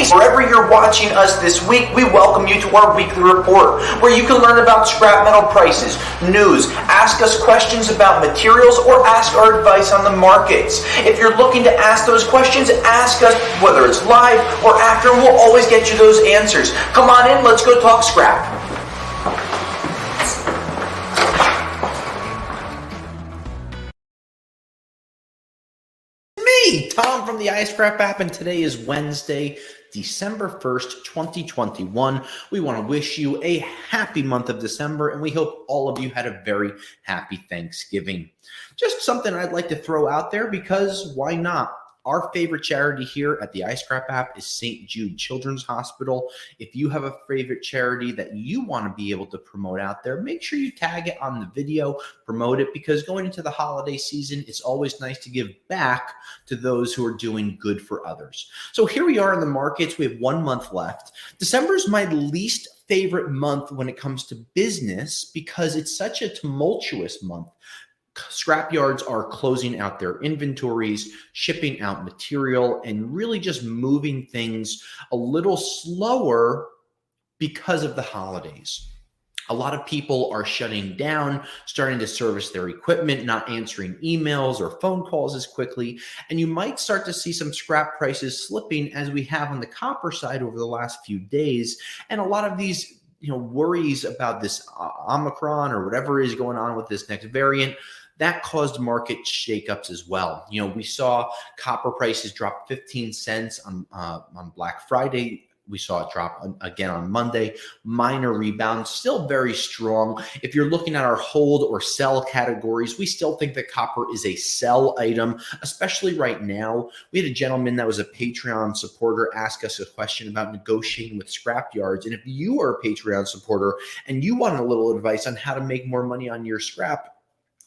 Hey, wherever you're watching us this week, we welcome you to our weekly report, where you can learn about scrap metal prices, news, ask us questions about materials, or ask our advice on the markets. If you're looking to ask those questions, ask us whether it's live or after, and we'll always get you those answers. Come on in, let's go talk scrap. Tom from the iScrap app, and today is Wednesday, December 1st, 2021. We want to wish you a happy month of December, and we hope all of you had a very happy Thanksgiving. Just something I'd like to throw out there, because why not? Our favorite charity here at the iScrap app is St. Jude Children's Hospital. If you have a favorite charity that you want to be able to promote out there, make sure you tag it on the video, promote it, because going into the holiday season, it's always nice to give back to those who are doing good for others. So here we are in the markets. We have 1 month left. December is my least favorite month when it comes to business because it's such a tumultuous month. Scrap yards are closing out their inventories, shipping out material, and really just moving things a little slower because of the holidays. A lot of people are shutting down, starting to service their equipment, not answering emails or phone calls as quickly, and you might start to see some scrap prices slipping, as we have on the copper side over the last few days. And a lot of these worries about this Omicron or whatever is going on with this next variant, that caused market shakeups as well. We saw copper prices drop 15 cents on Black Friday. We saw it drop again on Monday. Minor rebound, still very strong. If you're looking at our hold or sell categories, we still think that copper is a sell item, especially right now. We had a gentleman that was a Patreon supporter ask us a question about negotiating with scrap yards. And if you are a Patreon supporter and you want a little advice on how to make more money on your scrap,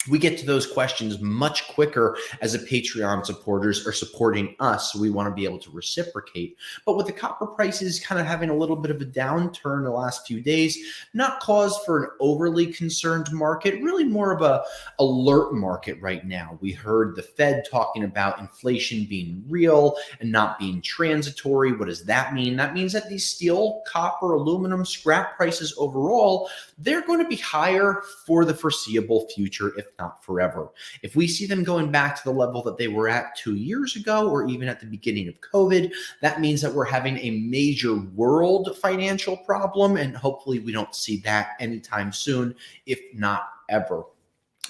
we get to those questions much quicker as a Patreon supporters are supporting us. So we want to be able to reciprocate. But with the copper prices kind of having a little bit of a downturn the last few days, not cause for an overly concerned market, really more of a alert market right now. We heard the Fed talking about inflation being real and not being transitory. What does that mean? That means that these steel, copper, aluminum, scrap prices overall, they're going to be higher for the foreseeable future, if not forever. If we see them going back to the level that they were at 2 years ago, or even at the beginning of COVID, that means that we're having a major world financial problem, and hopefully we don't see that anytime soon, if not ever.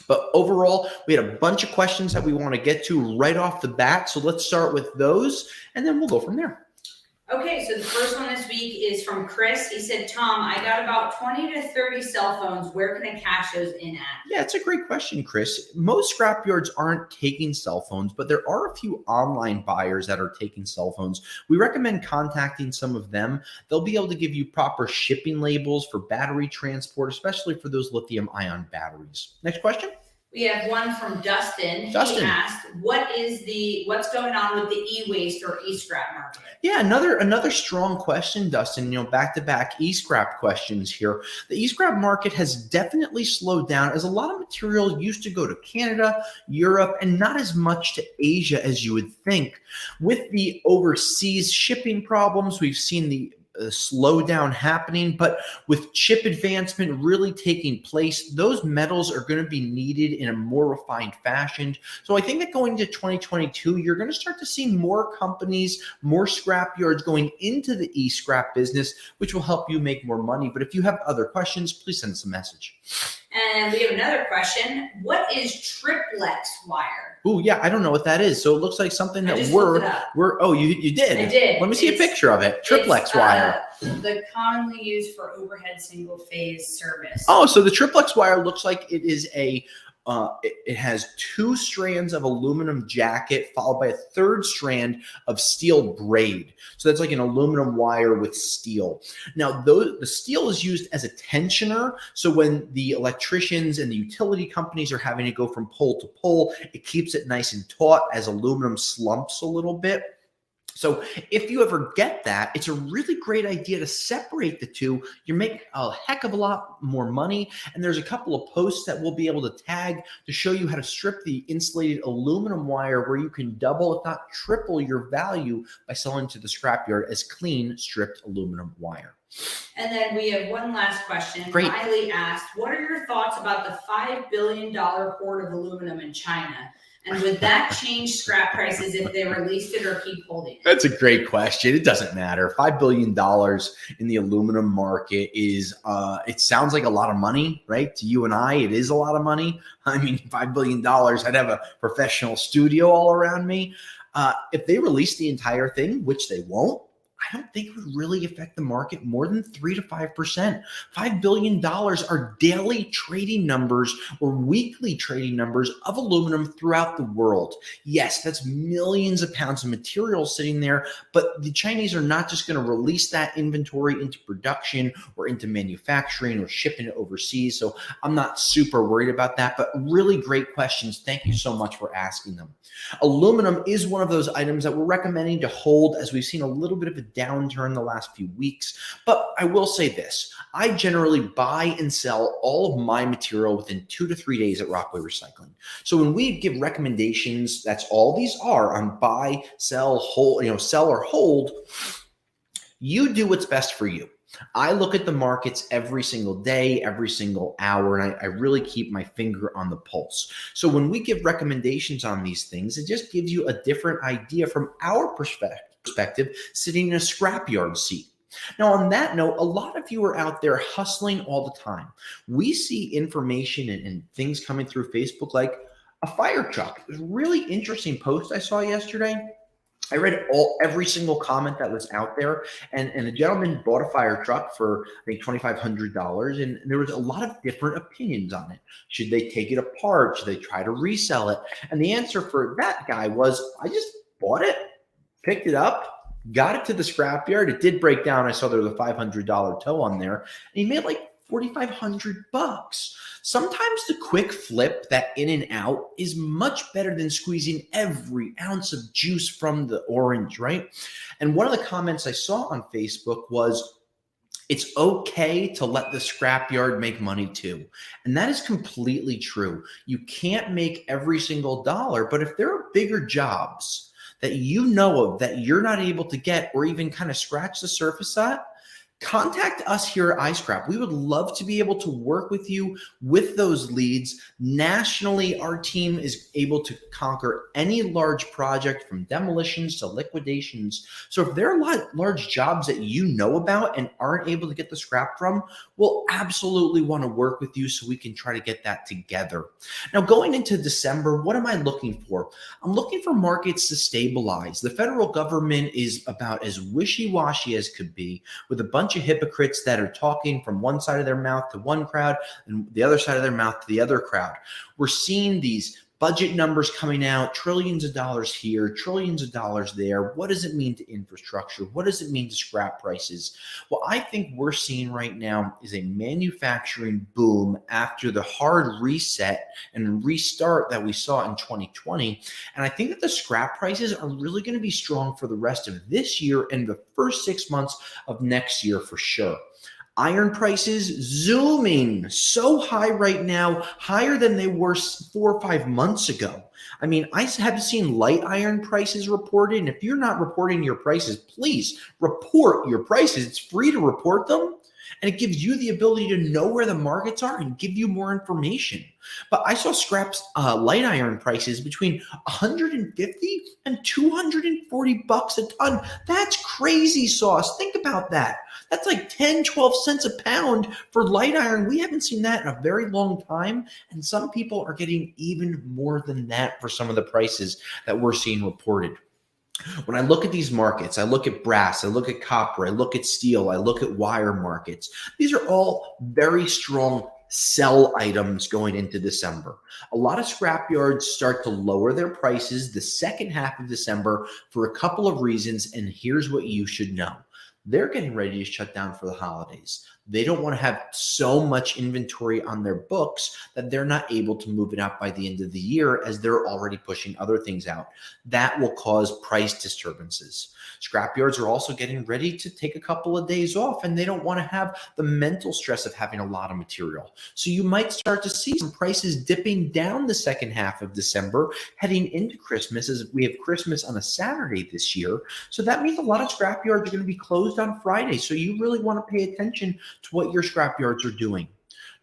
But overall, we had a bunch of questions that we want to get to right off the bat, so let's start with those, and then we'll go from there. Okay, so the first one this week is from Chris. He said, Tom, I got about 20 to 30 cell phones. Where can I cash those in at? Yeah, it's a great question, Chris. Most scrap yards aren't taking cell phones, but there are a few online buyers that are taking cell phones. We recommend contacting some of them. They'll be able to give you proper shipping labels for battery transport, especially for those lithium-ion batteries. Next question. We have one from Dustin. Dustin. He asked, what's going on with the e-waste or e-scrap market? Yeah, another strong question, Dustin. Back-to-back e-scrap questions here. The e-scrap market has definitely slowed down, as a lot of material used to go to Canada, Europe, and not as much to Asia as you would think. With the overseas shipping problems, we've seen the slowdown happening, but with chip advancement really taking place, those metals are going to be needed in a more refined fashion. So I think that going into 2022, you're going to start to see more companies, more scrap yards going into the e-scrap business, which will help you make more money. But if you have other questions, please send us a message. And we have another question. What is triplex wire? Oh, yeah, I don't know what that is. So it looks like something that you did? I did. Let me see a picture of it. Triplex wire. The commonly used for overhead single phase service. Oh, so the triplex wire looks like it is it has 2 strands of aluminum jacket followed by a 3rd strand of steel braid. So that's like an aluminum wire with steel. Now, the steel is used as a tensioner. So when the electricians and the utility companies are having to go from pole to pole, it keeps it nice and taut as aluminum slumps a little bit. So if you ever get that, it's a really great idea to separate the two. You make a heck of a lot more money. And there's a couple of posts that we'll be able to tag to show you how to strip the insulated aluminum wire where you can double, if not triple, your value by selling to the scrapyard as clean stripped aluminum wire. And then we have one last question. Great. Miley asked, what are your thoughts about the $5 billion hoard of aluminum in China? And would that change scrap prices if they released it or keep holding it? That's a great question. It doesn't matter. $5 billion in the aluminum market is, it sounds like a lot of money, right? To you and I, it is a lot of money. I mean, $5 billion, I'd have a professional studio all around me. If they release the entire thing, which they won't, I don't think it would really affect the market more than 3 to 5%. $5 billion are daily trading numbers or weekly trading numbers of aluminum throughout the world. Yes, that's millions of pounds of material sitting there, but the Chinese are not just going to release that inventory into production or into manufacturing or shipping it overseas. So I'm not super worried about that, but really great questions. Thank you so much for asking them. Aluminum is one of those items that we're recommending to hold as we've seen a little bit of a downturn the last few weeks. But I will say this, I generally buy and sell all of my material within 2 to 3 days at Rockaway Recycling. So when we give recommendations, that's all these are on buy, sell, hold, sell or hold. You do what's best for you. I look at the markets every single day, every single hour, and I really keep my finger on the pulse. So when we give recommendations on these things, it just gives you a different idea from our perspective, sitting in a scrapyard seat. Now, on that note, a lot of you are out there hustling all the time. We see information and things coming through Facebook like a fire truck. It was a really interesting post I saw yesterday. I read every single comment that was out there, and a gentleman bought a fire truck for I think $2,500, and there was a lot of different opinions on it. Should they take it apart? Should they try to resell it? And the answer for that guy was, I just bought it, picked it up, got it to the scrapyard. It did break down. I saw there was a $500 tow on there, and he made like $4,500. Sometimes the quick flip, that in and out, is much better than squeezing every ounce of juice from the orange, right? And one of the comments I saw on Facebook was, it's okay to let the scrapyard make money too. And that is completely true. You can't make every single dollar, but if there are bigger jobs that you know of that you're not able to get or even kind of scratch the surface at, contact us here at iScrap. We would love to be able to work with you with those leads. Nationally, our team is able to conquer any large project from demolitions to liquidations. So if there are large jobs that you know about and aren't able to get the scrap from, we'll absolutely want to work with you so we can try to get that together. Now, going into December, what am I looking for? I'm looking for markets to stabilize. The federal government is about as wishy-washy as could be, with a bunch of hypocrites that are talking from one side of their mouth to one crowd and the other side of their mouth to the other crowd. We're seeing these budget numbers coming out, trillions of dollars here, trillions of dollars there. What does it mean to infrastructure? What does it mean to scrap prices? What I think we're seeing right now is a manufacturing boom after the hard reset and restart that we saw in 2020. And I think that the scrap prices are really going to be strong for the rest of this year and the first 6 months of next year for sure. Iron prices zooming so high right now, higher than they were 4 or 5 months ago. I mean, I have seen light iron prices reported. And if you're not reporting your prices, please report your prices. It's free to report them. And it gives you the ability to know where the markets are and give you more information. But I saw scraps light iron prices between $150 and $240 a ton. That's crazy sauce. Think about that. That's like 10, 12 cents a pound for light iron. We haven't seen that in a very long time. And some people are getting even more than that for some of the prices that we're seeing reported. When I look at these markets, I look at brass, I look at copper, I look at steel, I look at wire markets. These are all very strong sell items going into December. A lot of scrapyards start to lower their prices the second half of December for a couple of reasons, and here's what you should know. They're getting ready to shut down for the holidays. They don't want to have so much inventory on their books that they're not able to move it out by the end of the year as they're already pushing other things out. That will cause price disturbances. Scrapyards are also getting ready to take a couple of days off, and they don't want to have the mental stress of having a lot of material. So you might start to see some prices dipping down the second half of December, heading into Christmas, as we have Christmas on a Saturday this year. So that means a lot of scrapyards are going to be closed on Friday. So you really want to pay attention to what your scrapyards are doing.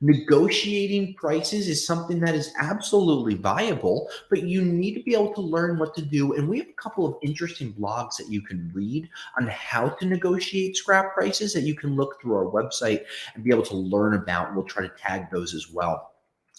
Negotiating prices is something that is absolutely viable, but you need to be able to learn what to do. And we have a couple of interesting blogs that you can read on how to negotiate scrap prices that you can look through our website and be able to learn about. We'll try to tag those as well.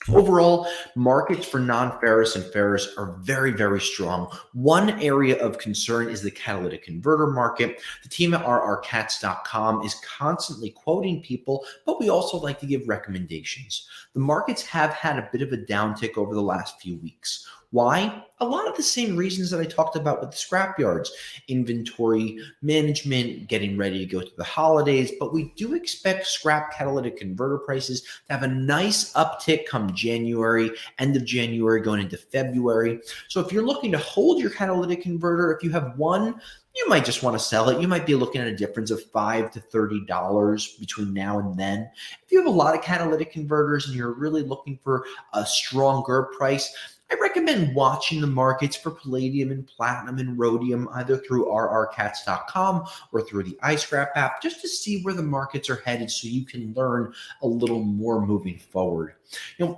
Overall, markets for non-ferrous and ferrous are very, very strong. One area of concern is the catalytic converter market. The team at rrcats.com is constantly quoting people, but we also like to give recommendations. The markets have had a bit of a downtick over the last few weeks. Why? A lot of the same reasons that I talked about with the scrapyards. Inventory management, getting ready to go to the holidays, but we do expect scrap catalytic converter prices to have a nice uptick come January, end of January, going into February. So if you're looking to hold your catalytic converter, if you have one, you might just want to sell it. You might be looking at a difference of $5 to $30 between now and then. If you have a lot of catalytic converters and you're really looking for a stronger price, I recommend watching the markets for palladium and platinum and rhodium either through rrcats.com or through the iScrap app, just to see where the markets are headed so you can learn a little more moving forward.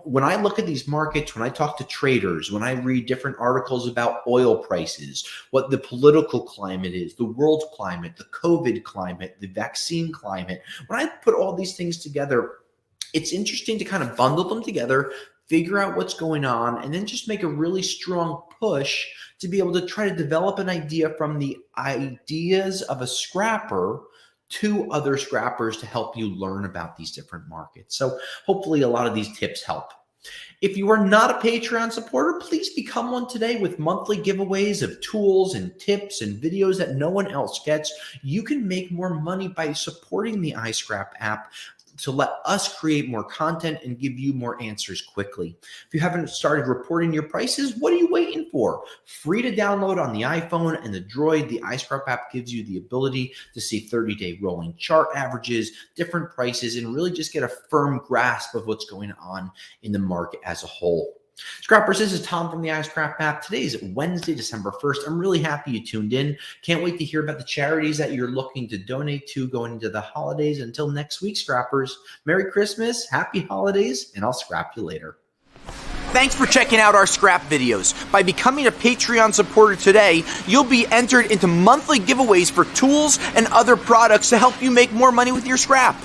When I look at these markets, when I talk to traders, when I read different articles about oil prices, what the political climate is, the world climate, the COVID climate, the vaccine climate, when I put all these things together, it's interesting to kind of bundle them together, figure out what's going on, and then just make a really strong push to be able to try to develop an idea from the ideas of a scrapper to other scrappers to help you learn about these different markets. So hopefully a lot of these tips help. If you are not a Patreon supporter, please become one today with monthly giveaways of tools and tips and videos that no one else gets. You can make more money by supporting the iScrap app to let us create more content and give you more answers quickly. If you haven't started reporting your prices, what are you waiting for? Free to download on the iPhone and the Droid. The iScrap app gives you the ability to see 30-day rolling chart averages, different prices, and really just get a firm grasp of what's going on in the market as a whole. Scrappers, this is Tom from the iScrap app. Today is Wednesday, December 1st. I'm really happy you tuned in. Can't wait to hear about the charities that you're looking to donate to going into the holidays. Until next week, Scrappers, Merry Christmas, Happy Holidays, and I'll scrap you later. Thanks for checking out our scrap videos. By becoming a Patreon supporter today, you'll be entered into monthly giveaways for tools and other products to help you make more money with your scrap.